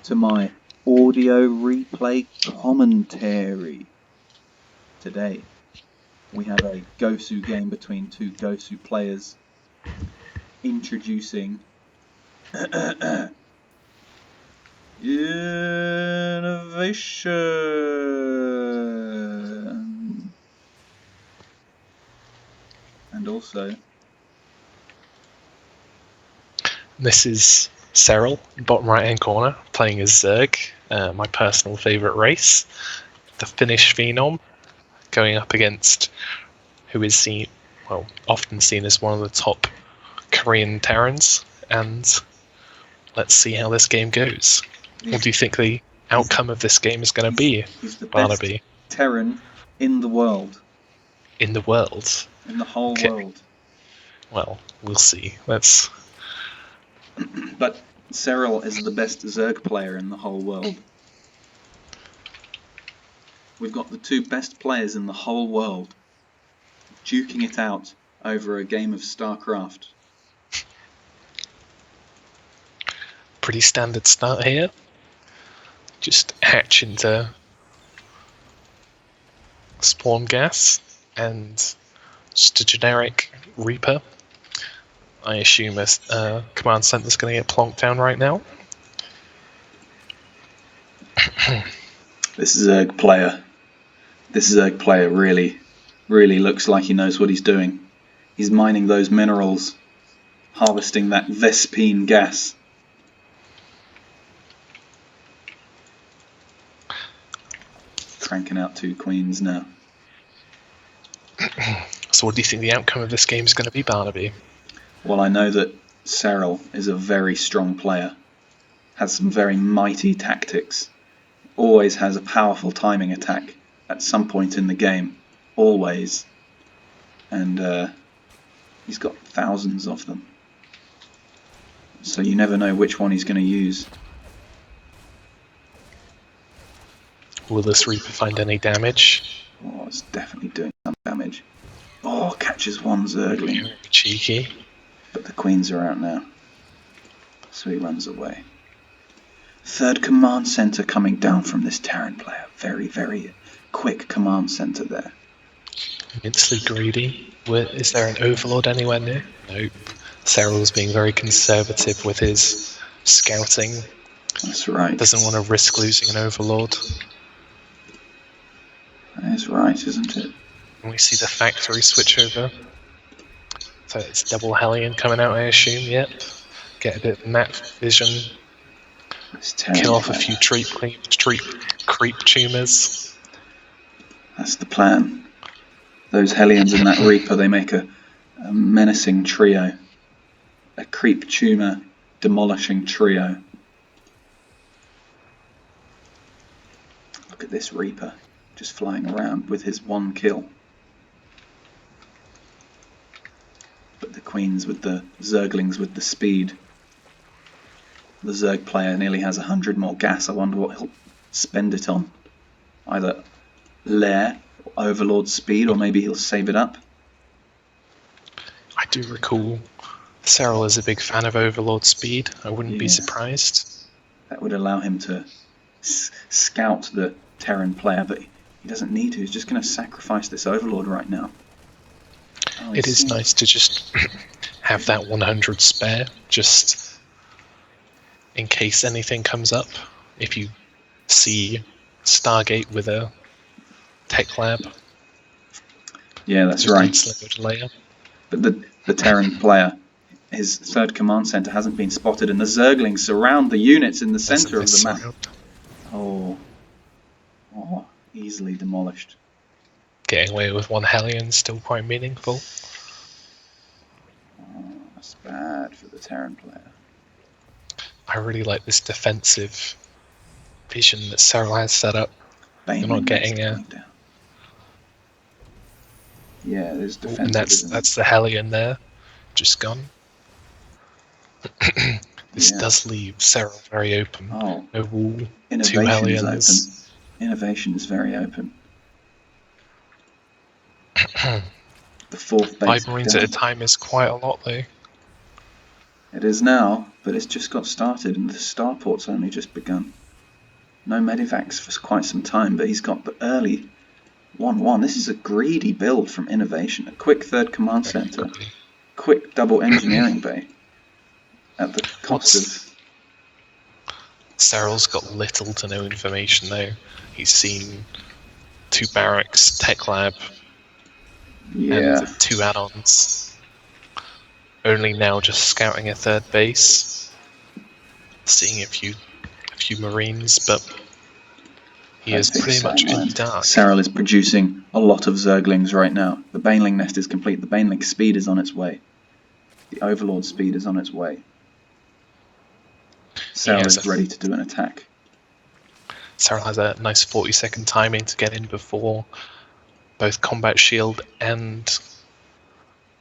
to my audio replay commentary. Today, we have a Gosu game between two Gosu players. Introducing Innovation. And also... This is Cyril, bottom right hand corner, playing as Zerg, my personal favourite race. The Finnish Phenom, going up against who is often seen as one of the top Korean Terrans. And let's see how this game goes. What do you think the outcome of this game is going to be, He's the Barnaby? best Terran in the world. In the world? In the whole world. Well, we'll see. But Cyril is the best Zerg player in the whole world. We've got the two best players in the whole world duking it out over a game of StarCraft. Pretty standard start here. Just hatch into spawn gas and just a generic Reaper. I assume a command center's going to get plonked down right now. This Zerg player really looks like he knows what he's doing. He's mining those minerals, harvesting that Vespene gas. Cranking out two queens now. So what do you think the outcome of this game is going to be, Barnaby? Well, I know that Cyril is a very strong player, has some very mighty tactics, always has a powerful timing attack at some point in the game, always, and he's got thousands of them, so you never know which one he's going to use. Will this Reaper find any damage? Oh, it's definitely doing some damage. Oh, catches one Zergling. Cheeky. But the queens are out now, so he runs away. Third command center coming down from this Terran player. Very, very quick command center there. Immensely greedy. Is there an Overlord anywhere near? Nope. Cyril's being very conservative with his scouting. That's right. Doesn't want to risk losing an Overlord. That is right, isn't it? And we see the factory switch over. So it's double Hellion coming out, I assume. Yep. Get a bit of map vision. Kill off a few creep tumors. That's the plan. Those Hellions and that Reaper, they make a menacing trio. A creep tumor demolishing trio. Look at this Reaper just flying around with his one kill. But the queens with the Zerglings with the speed. The Zerg player nearly has 100 more gas. I wonder what he'll spend it on. Either Lair, or Overlord speed, or maybe he'll save it up. I do recall Cyril is a big fan of Overlord speed. I wouldn't be surprised. That would allow him to scout the Terran player, but he doesn't need to. He's just going to sacrifice this Overlord right now. Oh, it is nice to just have that 100 spare, just in case anything comes up. If you see Stargate with a tech lab. Yeah, that's right. But the Terran player, his third command center hasn't been spotted, and the Zerglings surround the units in the center of the map. Oh, easily demolished. Getting away with one Hellion still quite meaningful. Oh, that's bad for the Terran player. I really like this defensive vision that Cyril has set up. You're not getting a... Yeah, there's defensive. And that's the Hellion there, just gone. This does leave Cyril very open. Oh, no wall, Innovation 2 Hellions. Is open. Innovation is very open. The fourth base. 5 Marines at a time is quite a lot, though. It is now. But it's just got started and the starport's only just begun. No medivacs for quite some time, but he's got the early 1-1. This is a greedy build from Innovation. A quick third command center. Quick double engineering bay. At the cost of... Cyril's got little to no information though. He's seen 2 barracks, tech lab, and 2 add-ons. Only now just scouting a 3rd base, seeing a few marines, but he is pretty much in dark. Cyril is producing a lot of Zerglings right now. The Baneling nest is complete. The Baneling speed is on its way. The Overlord speed is on its way. Cyril is ready to do an attack. Cyril has a nice 40-second timing to get in before both Combat Shield and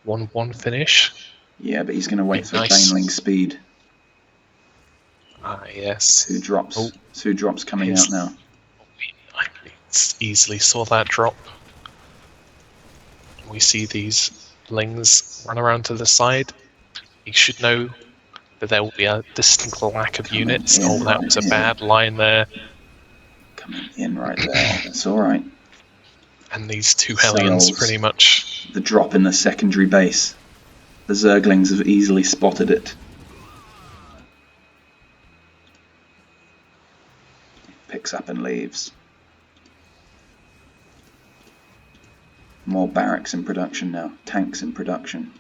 1-1 finish. Yeah, but he's going to wait for Baneling speed. Ah, yes. 2 drops. Oh. 2 drops coming out now. I easily saw that drop. We see these lings run around to the side. He should know that there will be a distinct lack of units. Oh, that was a bad line there. Coming in right there. That's alright. And these 2 Hellions pretty much... The drop in the secondary base. The Zerglings have easily spotted it. Picks up and leaves. More barracks in production now. Tanks in production.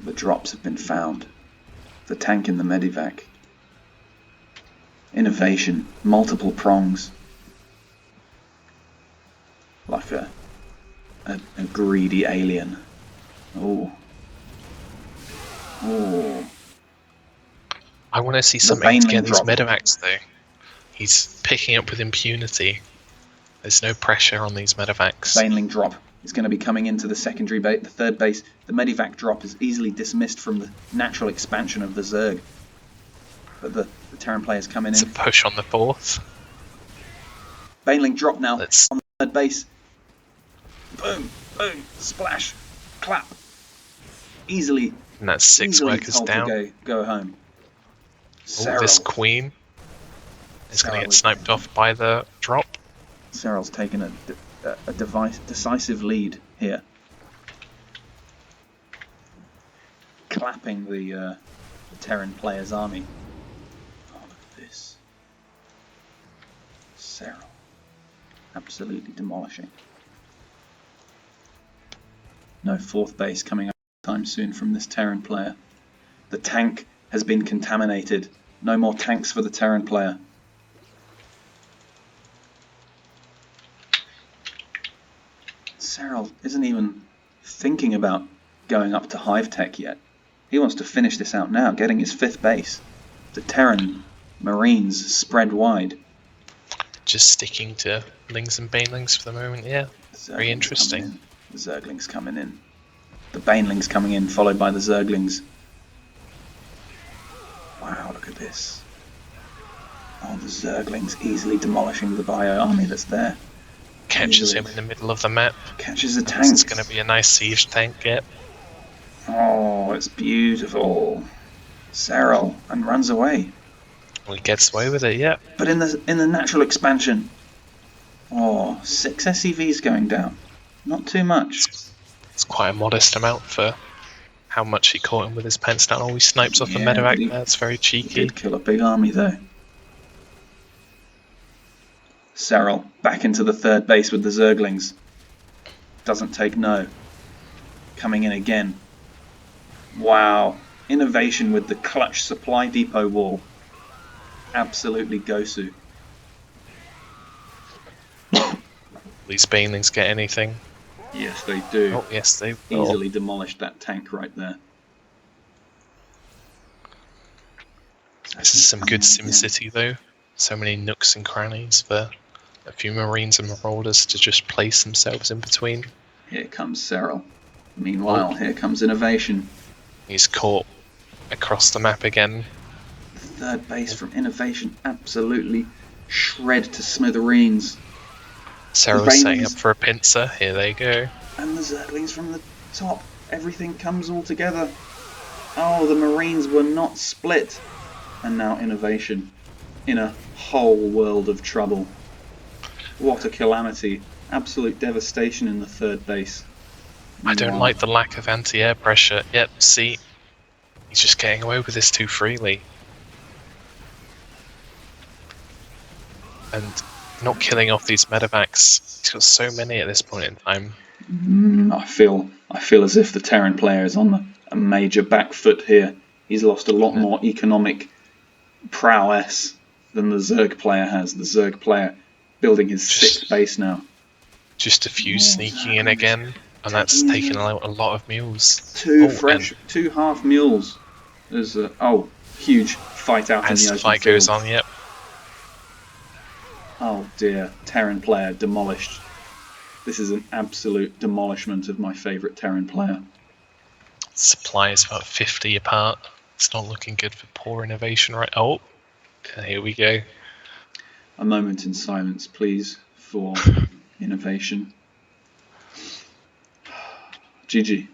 The drops have been found. The tank in the medivac. Innovation. Multiple prongs. Like a greedy alien. Oh. Oh. I want to see something to get these medivacs though. He's picking up with impunity. There's no pressure on these medivacs. Baneling drop is going to be coming into the secondary base, the 3rd base. The medivac drop is easily dismissed from the natural expansion of the Zerg. But the Terran players coming in. It's a push on the 4th. Baneling drop now on the 3rd base. Boom, boom, splash, clap. Easily. And that's 6 workers down. Go home. Oh, this queen is going to get sniped off by the drop. Cyril's taken a decisive lead here. Clapping the Terran player's army. Oh, look at this. Cyril. Absolutely demolishing. No 4th base coming up anytime soon from this Terran player. The tank has been contaminated. No more tanks for the Terran player. Cyril isn't even thinking about going up to Hive Tech yet. He wants to finish this out now, getting his 5th base. The Terran Marines spread wide. Just sticking to Lings and Banelings for the moment, yeah. Very interesting. The Zerglings coming in. The Banelings coming in, followed by the Zerglings. Wow, look at this. Oh, the Zerglings easily demolishing the bio army that's there. Catches him in the middle of the map. Catches a tank. It's going to be a nice siege tank, yep. Oh, it's beautiful. Cyril, and runs away. Well, he gets away with it, yeah. But in the natural expansion, 6 SCVs going down. Not too much. It's quite a modest amount for how much he caught him with his pence down. Oh, he snipes off the medevac. That's very cheeky. He did kill a big army though. Cyril back into the 3rd base with the Zerglings. Doesn't take no. Coming in again. Wow. Innovation with the clutch supply depot wall. Absolutely Gosu. These Banelings get anything? Yes, they do. Oh, yes, they easily demolished that tank right there. This is some good SimCity though. So many nooks and crannies for a few Marines and Marauders to just place themselves in between. Here comes Cyril. Meanwhile, here comes Innovation. He's caught across the map again. The 3rd base from Innovation absolutely shred to smithereens. Cyril's setting up for a pincer. Here they go. And the Zerglings from the top. Everything comes all together. Oh, the Marines were not split. And now Innovation in a whole world of trouble. What a calamity. Absolute devastation in the third base. I don't Wow. like the lack of anti-air pressure. Yep, see, he's just getting away with this too freely. And not killing off these medevacs. He's got so many at this point in time. I feel as if the Terran player is on a major back foot here. He's lost a lot more economic prowess than the Zerg player has. The Zerg player building his sixth base now. Just a few sneaking in again, and that's taken out a lot of mules. Two half mules. There's a huge fight out in the as open the fight field. goes on, yep. Oh dear, Terran player demolished. This is an absolute demolishment of my favourite Terran player. Supply is about 50 apart. It's not looking good for poor Innovation, right? Oh, here we go. A moment in silence, please, for Innovation. GG.